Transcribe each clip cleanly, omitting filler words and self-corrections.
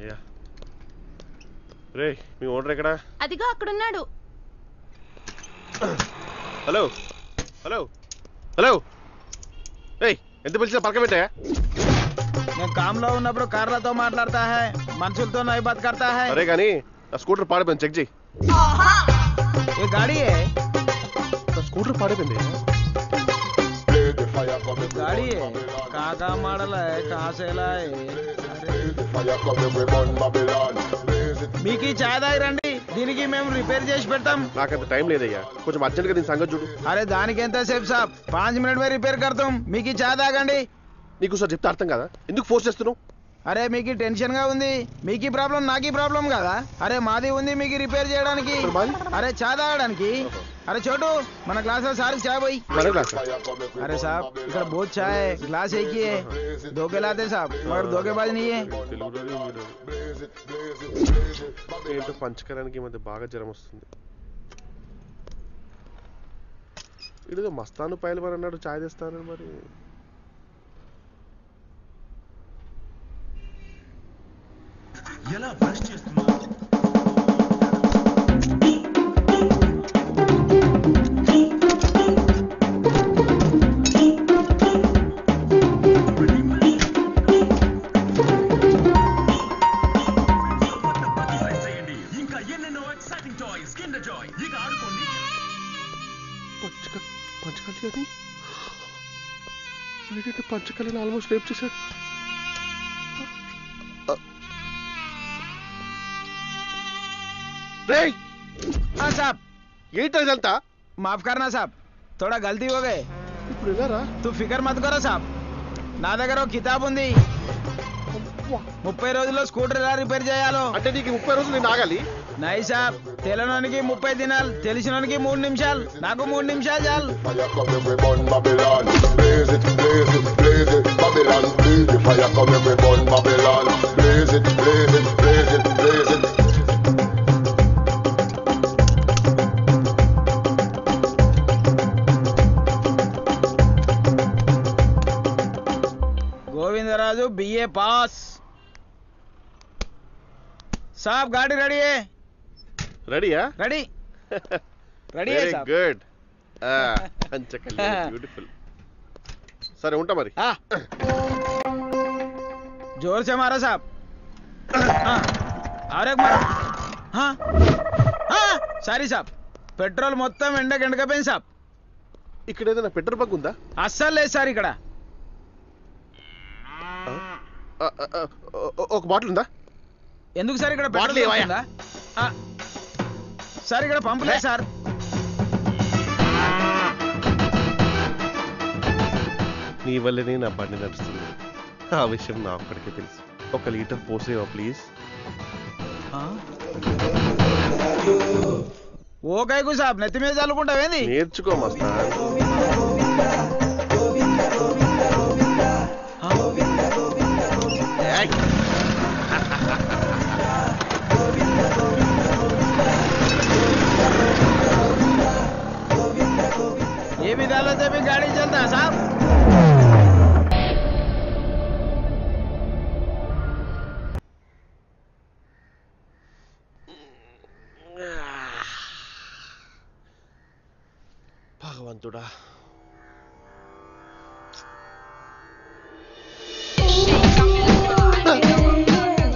అయ్యా రే మీ ఓనర్ ఎక్కడా? అదిగో అక్కడున్నాడు. హలో హలో హలో రేయ్ ఎంత పిలిచినా పక్క పెట్టా? నేను కామ్లో ఉన్నప్పుడు కార్లతో మాట్లాడతా హై, మనుషులతో నై బాత్ కర్తా హై. అరే కానీ నా స్కూటర్ పాడిపోయింది, చెక్ చేయి. ఏ గాడి హై? నా స్కూటర్ పాడిపోయింది. गाड़ी है कहाँ कहाँ मॉडल है कहाँ से लाए మీకు చాయ్ తాగిరండి, దీనికి మేము రిపేర్ చేసి పెడతాం. నాకంత టైం లేదయ్యా, కొంచెం అర్జెంట్గా దీని సంగతి చూడు. అరే దానికి ఎంత సేపు సాబ్, 5 మినిట్ మే రిపేర్ కడతాం. మీకు చాయ్ తాగండి. నీకు సార్ చెప్తే అర్థం కదా, ఎందుకు ఫోర్స్ చేస్తున్నావు? అరే మీకు టెన్షన్ గా ఉంది, మీకు ప్రాబ్లం నాకీ ప్రాబ్లం కదా. అరే మాది ఉంది మీకు రిపేర్ చేయడానికి, అరే చాయ్ తాగడానికి. అరే చోటు మన గ్లాస్ లో సార్ చాయ్ పోయి. अरे साहब इधर बहुत चाय है, ग्लास एक ही है, धोखे लाते साहब मगर धोखेबाज नहीं है. ఏంటో పంచకరానికి ఈ మధ్య బాగా జ్వరం వస్తుంది. ఇదిగో మస్తాను పైలు మరి అన్నాడు చాయ్ తెస్తాను మరి. ఎలా బ్రష్ చేస్తున్నా పంచకళని ఆల్మోస్ట్ రేప్ చేశాడు. हाँ साहब ఏంటో ఇదంతా? माफ करना साहब, थोड़ा गलती हो गए. ఇప్పుడు వెళ్ళారా? तू फिकर मत करो साहब, నా దగ్గర ఒక కితాబ్ ఉంది. 30 రోజుల్లో స్కూటర్ ఎలా రిపేర్ చేయాలో. అంటే నీకు 30 రోజులు నేను ఆగాలి? నై సాబ్, తెలియనోనికి 30 దినాలు, తెలిసినోనికి 3 నిమిషాలు, నాకు 3 నిమిషాలు చాలు. Govindaraju BA pass. साहब गाड़ी रेडी है? రెడీయా? रेडी रेडी है వెరీ साहब. గుడ్. బ్యూటిఫుల్. సరే ఉంటా మరి. हाँ जोर से मारो साहब. हाँ और एक मारो. हाँ हाँ సారీ साहब, పెట్రోల్ మొత్తం ఎండకపోయింది సాబ్. ఇక్కడ ఏదైనా పెట్రోల్ బంక్ ఉందా? అస్సలు లేదు సార్ ఇక్కడ. ఒక బాటిల్ ఉందా? ఎందుకు సార్ ఇక్కడ బాటిల్ పెట్రోల్ ఏవయ్యా? ఉందా? సార్ ఇక్కడ పంపు లేదు సార్. నీ వల్లనే నా బండి నడుస్తుంది, ఆ విషయం నా ఒక్కడికే తెలుసు. 1 లీటర్ పోసేవా ప్లీజ్? ఓ కైకు సాబ్, నెత్తి మీద చల్లుకుంటావేంది? నేర్చుకో మస్తా. ये विद्यालय से भी गाड़ी चलता है साहब? భగవంతుడా,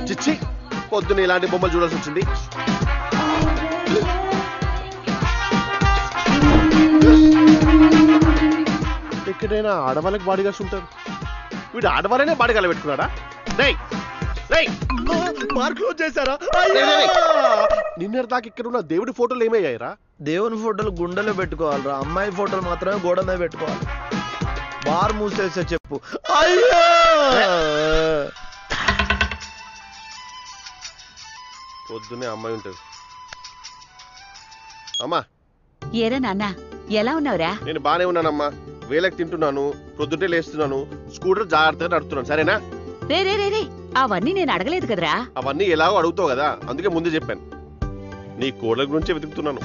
చిచ్చి పొద్దున ఇలాంటి బొమ్మలు చూడాల్సి వచ్చింది. ఎక్కడైనా ఆడవాళ్ళకి బాడీ గార్డ్స్ ఉంటారు, వీడు ఆడవాళ్ళనే బాడీ గార్డ్ పెట్టుకున్నాడా? క్లోజ్ చేశారా? నిన్న దాకా ఇక్కడ ఉన్న దేవుడి ఫోటోలు ఏమయ్యాయిరా? దేవుని ఫోటోలు గుండెలో పెట్టుకోవాలిరా, అమ్మాయి ఫోటోలు మాత్రమే గోడ మీద పెట్టుకోవాలి. బార్ మూసేస్తే చెప్పు. అయ్యో పొద్దునే అమ్మాయి ఉంటుంది. అమ్మా ఏరా నాన్న, ఎలా ఉన్నావురా? నేను బానే ఉన్నానమ్మా, వేళకి తింటున్నాను, ప్రొద్దుటే లేస్తున్నాను, స్కూటర్ జాగ్రత్తగా నడుపుతున్నాను, సరేనా? రే రే రే రే, అవన్నీ నేను అడగలేదు కదరా. అవన్నీ ఎలాగో అడుగుతావు కదా, అందుకే ముందే చెప్పాను. నీ కోడల గురించే వెతుకుతున్నాను.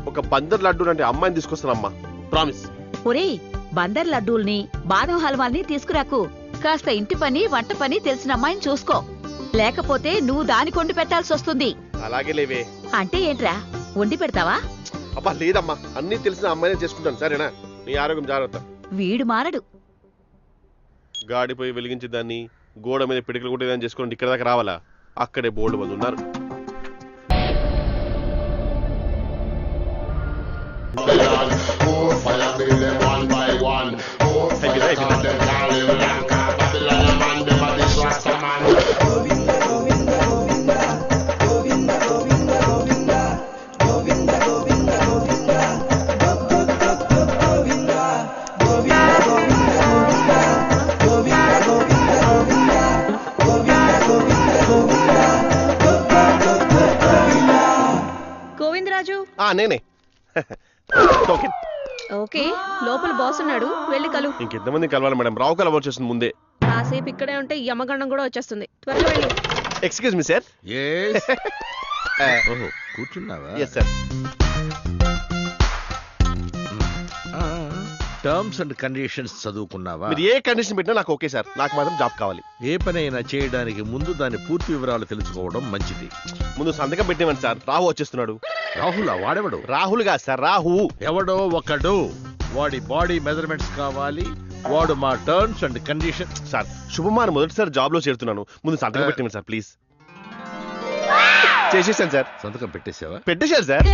ఒక బందర్ లడ్డు అంటే అమ్మాయిని తీసుకొస్తానమ్మా, ప్రామిస్. ఒరేయ్, బందర్ లడ్డూల్ని బాదం హల్వాల్ని తీసుకురాకు. కాస్త ఇంటి పని వంట పని తెలిసిన అమ్మాయిని చూసుకో. లేకపోతే నువ్వు దాని కొండి పెట్టాల్సి వస్తుంది. అలాగే లేవే. అంటే ఏంట్రా, వండి పెడతావా? అబ్బా లేదమ్మా, అన్ని తెలిసిన అమ్మాయినే చేసుకుంటాను సరేనా? నీ ఆరోగ్యం జాగ్రత్త. వీడు మారడు. గాడిపోయి వెలిగించి దాన్ని గోడ మీద పిడికలు కొట్టేదాన్ని చేసుకోండి ఇక్కడ దాకా రావాలా? అక్కడే బోర్డు మంది ఉన్నారు. గోవిందరాజు నేనే. ఓకే, లోపల బాస్ ఉన్నాడు, వెళ్ళి కలు. ఇంకెంతమంది కలవాలి మేడం? రావు కలవ వచ్చేస్తుంది ముందే. కాసేపు ఇక్కడే ఉంటే యమగండం కూడా వచ్చేస్తుంది. త్వరగా వెళ్ళు. Excuse me sir. కూర్చున్నావా? Yes sir. Terms and conditions చదువుకున్నావా? మీరు ఏ కండిషన్ పెట్టినా నాకు ఓకే సార్. నాకు మాత్రం జాబ్ కావాలి. ఏ పనైనా చేయడానికి ముందు దాని పూర్తి వివరాలు తెలుసుకోవడం మంచిది. ముందు సంతకం పెట్టేవండి సార్. రాహు వచ్చేస్తున్నాడు. రాహుల్ వాడెవడు? రాహుల్ కాదు సార్, రాహు. ఎవడో ఒకడు. వాడి బాడీ మెజర్మెంట్స్ కావాలి. వాడు మా terms and condition. Sir Shubman మొదటిసారి జాబ్ లో చేరుతున్నాను. ముందు సంతకం పెట్టేవండి సార్ ప్లీజ్. చేసేసాను సార్. సంతకం పెట్టేసావా? పెట్టేశారు సార్.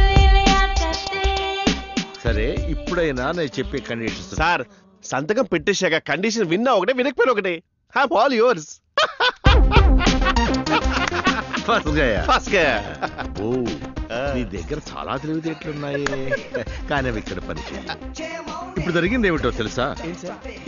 సరే, ఇప్పుడైనా నేను చెప్పే కండిషన్స్. సార్ సంతకం పెట్టేశాక కండిషన్ విన్నా ఒకటే, వినకపోయినా ఒకటే. All yours. ఓ, నీ దగ్గర చాలా తెలివితేటలున్నాయే. కానీ అవి ఇక్కడ పనిచేయాలి. ఇప్పుడు జరిగింది ఏమిటో తెలుసా?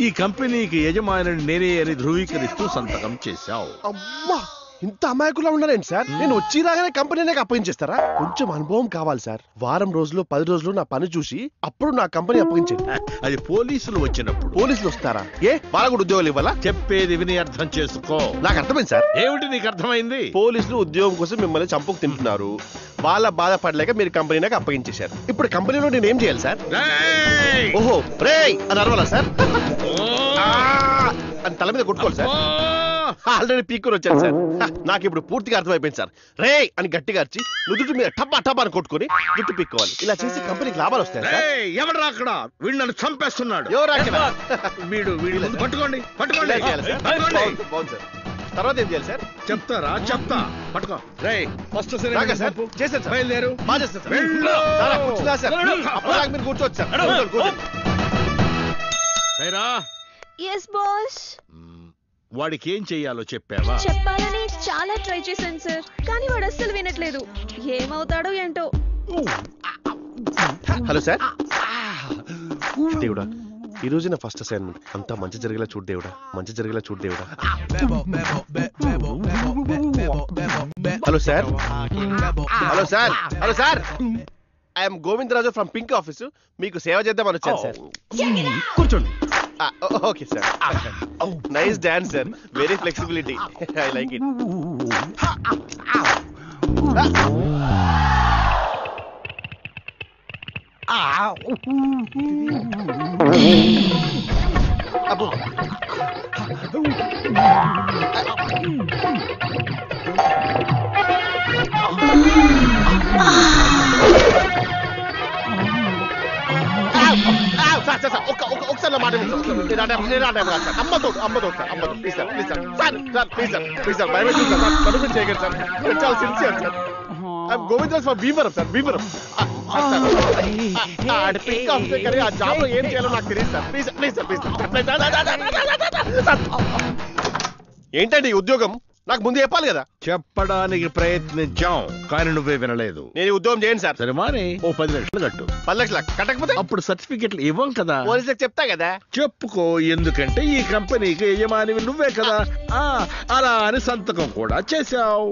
ఈ కంపెనీకి యజమాని నేనే అని ధృవీకరిస్తూ సంతకం చేశావు. అమ్మా, ఇంత అమాయకులా ఉన్నారేంటి సార్? నేను వచ్చి రాగానే కంపెనీ నాకు అప్పగించేస్తారా? కొంచెం అనుభవం కావాలి సార్. వారం రోజులు 10 రోజులు నా పని చూసి అప్పుడు నా కంపెనీ అప్పగించేది. అది పోలీసులు వచ్చినప్పుడు. పోలీసులు వస్తారా? ఏ వాళ్ళ కూడా ఉద్యోగాలు ఇవ్వాలా? చెప్పేది విని అర్థం చేసుకో. నాకు అర్థమైంది సార్. ఏమిటి నీకు అర్థమైంది? పోలీసులు ఉద్యోగం కోసం మిమ్మల్ని చంపుకు తింటున్నారు. వాళ్ళ బాధపడలేక మీరు కంపెనీ నాకు అప్పగించేశారు. ఇప్పుడు కంపెనీలో నేను ఏం చేయాలి సార్? ఓహో రేయ్ అని అరవాలా సార్? అని తల మీద కొట్టుకోవాలి సార్. ఆల్రెడీ పీక్కుని వచ్చాను సార్. నాకు ఇప్పుడు పూర్తిగా అర్థమైపోయింది సార్. రే అని గట్టిగా అరిచి నుదుటి మీద టబ్బా టబ్బా అని కొట్టుకొని జుట్టు పీక్కోవాలి. ఇలా చేసి కంపెనీకి లాభాలు వస్తాయి సార్. ఎవరు అక్కడ? వీడు నన్ను చంపేస్తున్నాడు. వీడు పట్టుకోండి, పట్టుకోండి. బాగుంది సార్. తర్వాత ఏం చేయాలి సార్? చెప్తారా? చెప్తా. పట్టుకో. ఫస్ట్ చేశారు సార్. బయలుదేరు. బాగా చేస్తారు సార్. అప్పుడు మీరు కూర్చోవచ్చు సార్. Yes boss. వాడికి ఏం చెయ్యాలో చెప్పావా? చెప్పాలని చాలా ట్రై చేశాను సార్, కానీ వాడు అస్సలు వినట్లేదు. ఏమవుతాడో ఏంటో. Hello sir. దేవుడా, ఈ రోజు నా ఫస్ట్ అసైన్మెంట్. అంతా మంచి జరిగేలా చూడు దేవుడా, మంచి జరిగేలా చూడు దేవుడా. Hello sir. Hello sir. Hello sir. I'm Govindaraju from pink office. మీకు సేవ చేద్దామని వచ్చాను సార్. కూర్చోండి. Okay sir. Nice dance sir. Very flexibility. I like it. అబ్బో. ఒకసారి నా మాట అమ్మతో please sir, please sir, sir please sir, please sir, భయపెట్టి సార్, పర్మిషన్ చేయగలరు సార్. నేను చాలా sincere sir. I'm Govindaraj from Bhimavaram sir. Bhimavaram. ఆ జాబ్ లో ఏం చేయాలో నాకు తెలియదు sir. Please please sir, please sir. ఏంటండి ఈ ఉద్యోగం? నాకు ముందు చెప్పాలి కదా. చెప్పడానికి ప్రయత్నించాం, కానీ నువ్వే వినలేదు. నేను ఉద్యోగం చేయను సార్. సరే మానే, ఓ 10 లక్షలు కట్టు. 10 లక్షల కట్టకపోతే అప్పుడు సర్టిఫికెట్లు ఇవ్వం కదా. పోలీసులకు చెప్తా కదా. చెప్పుకో, ఎందుకంటే ఈ కంపెనీకి యజమానివి నువ్వే కదా. అలా అని సంతకం కూడా చేశావు.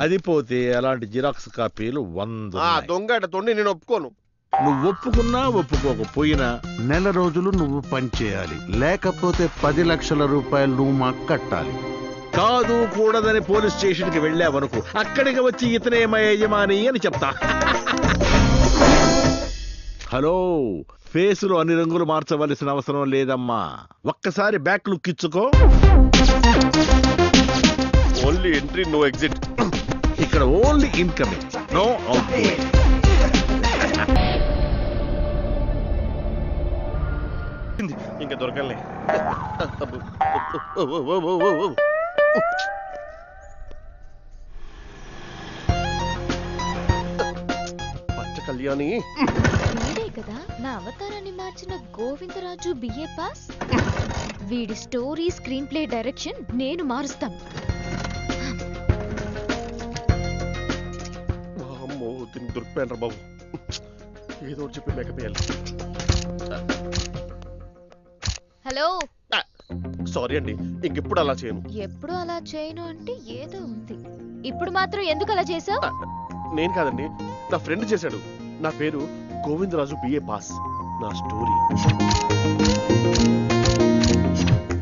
అది పోతే అలాంటి జిరాక్స్ కాపీలు 100. దొంగ తొండి నేను ఒప్పుకోను. నువ్వు ఒప్పుకున్నా ఒప్పుకోకపోయినా నెల రోజులు నువ్వు పనిచేయాలి, లేకపోతే 10 లక్షల రూపాయలు నువ్వు మాకు కట్టాలి. కాదు కూడదని పోలీస్ స్టేషన్ కి వెళ్ళావనుకో, అక్కడికి వచ్చి ఇతనే మా యజమాని అని చెప్తా. హలో, ఫేసులో అన్ని రంగులు మార్చవలసిన అవసరం లేదమ్మా. ఒక్కసారి బ్యాక్ లుక్ ఇచ్చుకో. Only entry, no exit. ఇక్కడ only incoming, no outgoing. ఇంకా దొరకలే. పచ్చ కళ్యాణి. వీడే కదా నా అవతారాన్ని మార్చిన గోవిందరాజు బిఏ పాస్. వీడి స్టోరీ స్క్రీన్ ప్లే డైరెక్షన్ నేను మారుస్తాను. అమ్మో, దీనికి దొరికిపోయాను రా బాబు. ఏదో ఒకటి చెప్పి మేకప్ వేయాలి. హలో, సారీ అండి, ఇంకెప్పుడు అలా చేయను. ఎప్పుడు అలా చేయను అంటే ఏదో ఉంది. ఇప్పుడు మాత్రం ఎందుకు అలా చేసావు? నేను కాదండి, నా ఫ్రెండ్ చేశాడు. నా పేరు గోవిందరాజు బిఏ పాస్. నా స్టోరీ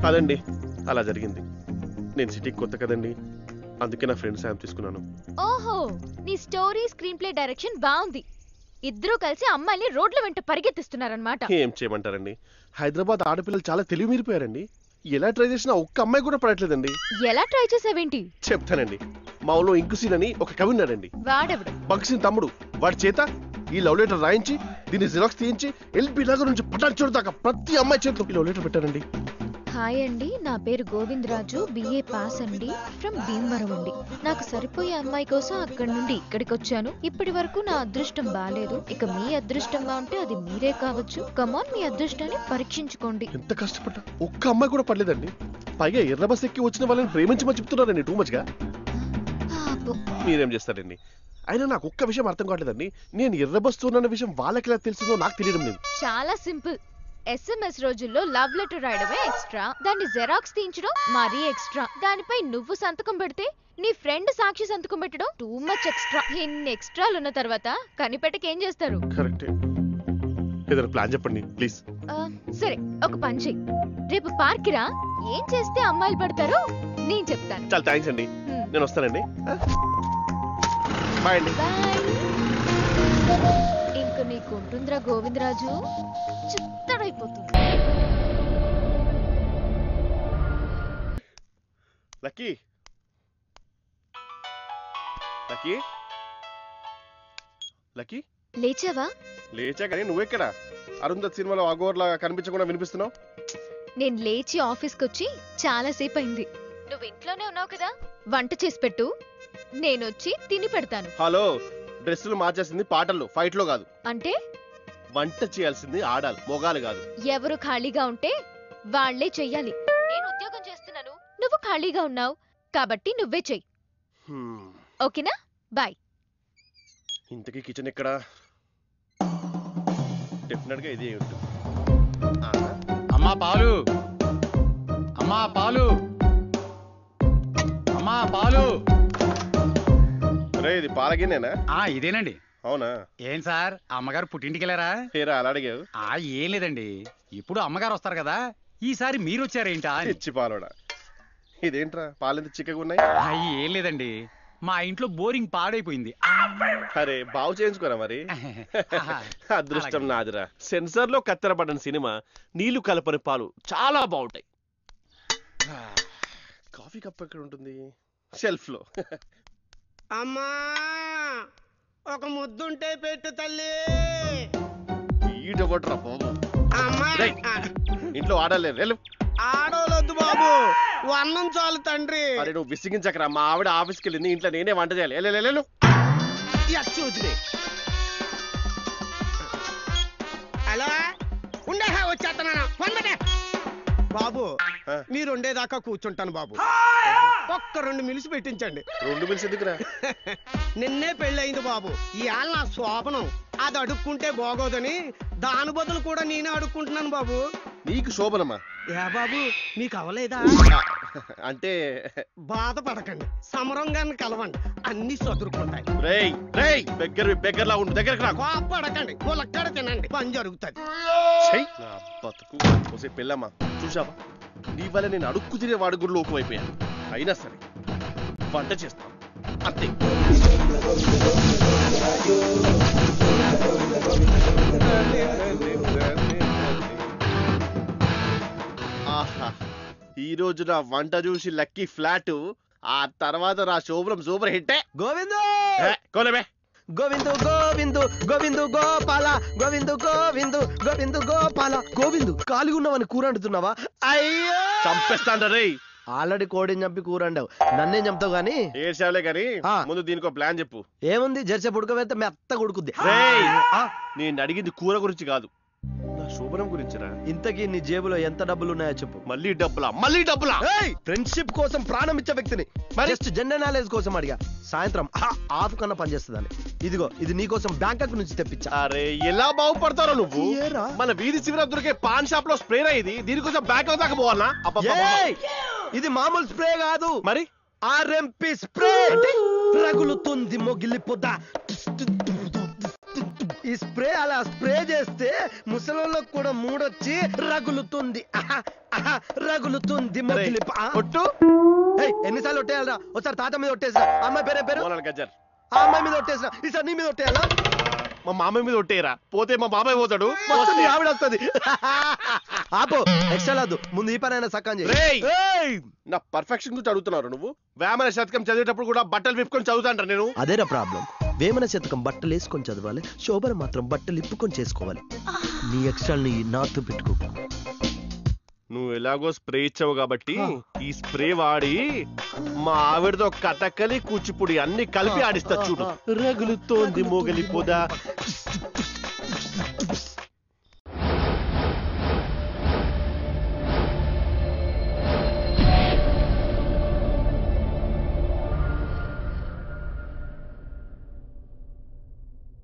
అదండి, అలా జరిగింది. నేను సిటీకి కొత్త కదండి, అందుకే నా ఫ్రెండ్ సాయం తీసుకున్నాను. ఓహో, నీ స్టోరీ స్క్రీన్ ప్లే డైరెక్షన్ బాగుంది. ఇద్దరూ కలిసి అమ్మాయిని రోడ్ల వెంట పరిగెత్తిస్తున్నారన్నమాట. ఏం చేయమంటారండి, హైదరాబాద్ ఆడపిల్లలు చాలా తెలివి మీరిపోయారండి. ఎలా ట్రై చేసినా ఒక్క అమ్మాయి కూడా పడట్లేదండి. ఎలా ట్రై చేసావేంటి? చెప్తానండి. మా ఊళ్ళో ఇంకుసీన్ అని ఒక కవి ఉన్నాడండి. వాడెవడు? భగత్ తమ్ముడు. వాడి చేత ఈ లవ్ లెటర్ రాయించి దీన్ని జిరాక్స్ తీయించి ఎల్బీ నగర్ నుంచి పటాన్చోడు దాకా ప్రతి అమ్మాయి చేతిలో ఈ లవ్ లెటర్ పెట్టారండి. హాయ్ అండి, నా పేరు గోవిందరాజు బిఏ పాస్ అండి, ఫ్రమ్ భీమవరం అండి. నాకు సరిపోయే అమ్మాయి కోసం అక్కడి నుండి ఇక్కడికి వచ్చాను. ఇప్పటి వరకు నా అదృష్టం బాలేదు. ఇక మీ అదృష్టంగా ఉంటే అది మీరే కావచ్చు. కమాన్, మీ అదృష్టాన్ని పరీక్షించుకోండి. ఎంత కష్టపడ్డా ఒక్క అమ్మాయి కూడా పడలేదండి. పైగా ఎర్ర బస్ ఎక్కి వచ్చిన వాళ్ళని ప్రేమించమని చెప్తున్నారండి టూ మచ్ గా. మీరేం చేస్తారండి? అయినా నాకు ఒక్క విషయం అర్థం కావట్లేదండి. నేను ఎర్ర బస్ అన్న విషయం వాళ్ళకి ఎలా తెలిసిందో నాకు తెలియడం లేదు. చాలా సింపుల్. SMS రోజుల్లో లవ్ లెటర్ రాయడమే ఎక్స్ట్రా, దాన్ని జెరాక్స్ తీయించడం మరీ ఎక్స్ట్రా. దానిపై నువ్వు సంతకం పెడితే నీ ఫ్రెండ్ సాక్షి సంతకం పెట్టడం టూ మచ్ ఎక్స్ట్రా. ఇన్ని ఎక్స్ట్రాలు ఉన్న తర్వాత కనిపెట్టకి ఏం చేస్తారు? కరెక్టే. ఏదైనా ప్లాన్ చెప్పండి ప్లీజ్. సరే, ఒక పని చెయ్యి. రేపు పార్క్ రా. ఏం చేస్తే అమ్మాయిలు పడతారో నేను చెప్తాను. చాలా థ్యాంక్స్ అండి, నేను వస్తానండి. బాయ్ అండి. ఇంక నీకు ఉంటుందిరా గోవిందరాజు, చిత్తడైపోతుంది. లక్కీ, లక్కీ, లక్కీ, లేచావా? లేచా కానీ నువ్వెక్కడ? అరుంధత్ సినిమాలో అగోర్లా కనిపించకుండా వినిపిస్తున్నావు. నేను లేచి ఆఫీస్కి వచ్చి చాలా సేపు అయింది. నువ్వు ఇంట్లోనే ఉన్నావు కదా, వంట చేసి పెట్టు, నేనొచ్చి తిని పెడతాను. హలో, డ్రెస్సులు మార్చేసింది పాటల్లో, ఫైట్ లో కాదు. అంటే వంట చేయాల్సింది ఆడాలి, మొగాలు కాదు. ఎవరు ఖాళీగా ఉంటే వాళ్లే చెయ్యాలి. నేను ఉద్యోగం చేస్తున్నాను, నువ్వు ఖాళీగా ఉన్నావు కాబట్టి నువ్వే చెయ్యి. ఓకేనా? బాయ్. ఇంతకీ కిచెన్ ఎక్కడ? డెఫినెట్ గా ఇదే ఉంటుంది. అమ్మా పాలు, అమ్మా పాలు, అమ్మా పాలు. రే, ఇది పాలగినేనా? ఇదేనండి. అవునా? ఏం సార్, అమ్మగారు పుట్టింటికి వెళ్ళారా? ఏరా అలా అడిగావు? ఏం లేదండి, ఇప్పుడు అమ్మగారు వస్తారు కదా, ఈసారి మీరు వచ్చారేంటా? ఇచ్చి పాలోడా. ఇదేంట్రా పాలెంత చిక్కగా ఉన్నాయి? ఏం లేదండి, మా ఇంట్లో బోరింగ్ పాడైపోయింది. అరే, బాగు చేయించుకోరా మరి. అదృష్టం నాదిరా. సెన్సార్ లో కత్తెరపడిన సినిమా నీళ్లు కలపని పాలు చాలా బాగుంటాయి. కాఫీ కప్ ఎక్కడ ఉంటుంది? షెల్ఫ్ లో. అమ్మా, ఒక ముద్దుంటే పెట్టు తల్లి. ఈడొకట్రా బాబు. అమ్మా, ఇంట్లో ఆడలేదు. ఆడోలొద్దు బాబు, అన్నం చాలు తండ్రి. అరే నువ్వు విసిగించకరా, మా ఆవిడ ఆఫీస్కి వెళ్ళింది, ఇంట్లో నేనే వంట చేయాలి. చూద్ది. అలా ఉండే, వచ్చేస్తున్నాను. బాబు, మీరు ఉండేదాకా కూర్చుంటాను బాబు. ఒక్క 2 మిలిసి పెట్టించండి. 2 మిలిసి ఎందుకురా? నిన్నే పెళ్ళయింది బాబు. ఇవాళ నా శోభనం. అది అడుక్కుంటే బాగోదని దాని బదులు కూడా నేనే అడుక్కుంటున్నాను బాబు. నీకు శోభనమా? ఏ బాబు, మీకు అవలేదా? అంటే బాధపడకండి, సమరంగాన్ని కలవండి, అన్ని చదురుకుంటాయి. రేయ్ రేయ్, బెగ్గర్లా ఉండు, దగ్గరకు రా. కోపడకండి, ములక్కడ తినండి, పని జరుగుతుంది. నా బతుకు కోసే పెళ్ళమ్మా. చూసావా, నీ వల్ల నేను అడుక్కు తినే వాడి గుడి లోకం అయిపోయాను. అయినా సరే వంట చేస్తాను అంతే. ఆహా, ఈ రోజు నా వంట చూసి లక్కీ ఫ్లాట్, ఆ తర్వాత నా శోభనం సూపర్ హిట్. గోవిందు కోనమే గోవిందు గోవిందు గోవిందు గోపాల గోవిందు గోవిందు గోవిందు గోపాల. గోవిందు ఖాళీ ఉన్నావని కూర అంటున్నావా? అయ్యో చంపేస్తాంట రే. ఆల్రెడీ కోడిని చంపి కూర అండావు, నన్నేం చంపుతావు గానీ. ఏడ్చావులే కానీ ముందు దీనికి ప్లాన్ చెప్పు. ఏముంది, జర్సే పుడకవేస్తే మెత్త కొడుకుద్ది. నేను అడిగింది కూర గురించి కాదు, నా శోభనం గురించిరా. ఇంతకీ నీ జేబులో ఎంత డబ్బులు ఉన్నాయో చెప్పు. మళ్ళీ డబ్బులా? ఫ్రెండ్షిప్ కోసం ప్రాణం ఇచ్చే వ్యక్తిని జస్ట్ జనరల్ నాలెడ్జ్ కోసం అడిగా. సాయంత్రం ఆఫ్ కన్నా పనిచేస్తుందని. ఇదిగో ఇది నీకోసం బ్యాంకాక్ నుంచి తెప్పించా. అరే ఎలా బాగుపడతారో నువ్వు. మన వీధి చివర దొరికే పాన్ షాప్ లో స్ప్రే ఇది, దీనికోసం బ్యాంకాక్ దాకా పోవాలా? ఇది మామూలు స్ప్రే కాదు, మరి ఆర్ఎంపీ స్ప్రే. రగులుతుంది మొగిలి పొద. ఈ స్ప్రే అలా స్ప్రే చేస్తే ముసలోళ్ళకు కూడా మూడొచ్చి రగులుతుంది. రగులుతుంది మొగిలి. కొట్టు. ఎన్నిసార్లు ఒట్టేయాలరా? ఒకసారి తాత మీద ఒట్టేసిన, అమ్మాయి పేరు గజ్జర్, ఆ అమ్మాయి మీద ఒట్టేసిన, ఈసారి నీ మీద ఒట్టేయాలా? మా మామయ్య మీద ఒట్టేయరా, పోతే మా బాబాయ్ పోతాడు, ఆవిడ వస్తుంది. ఆపో, ఎక్స్ట్రా లేదు, ముందు ఈ పనైనా సక్కం చేయి. నా పర్ఫెక్షన్ గురించి అడుగుతున్నారు నువ్వు. వేమన శతకం చదివేటప్పుడు కూడా బట్టలు విప్పుకొని చదువుతాంట నేను. అదేరా ప్రాబ్లం. వేమన శతకం బట్టలు వేసుకొని చదవాలి, శోభన మాత్రం బట్టలు ఇప్పుకొని చేసుకోవాలి. నీ ఎక్స్ట్రాల్ని నాతో పెట్టుకో. నువ్వు ఎలాగో స్ప్రే ఇచ్చావు కాబట్టి ఈ స్ప్రే వాడి మా ఆవిడతో కథకలి కూచిపూడి అన్ని కలిపి ఆడిస్తా చూడు. రగులుతోంది మొగలి పొద.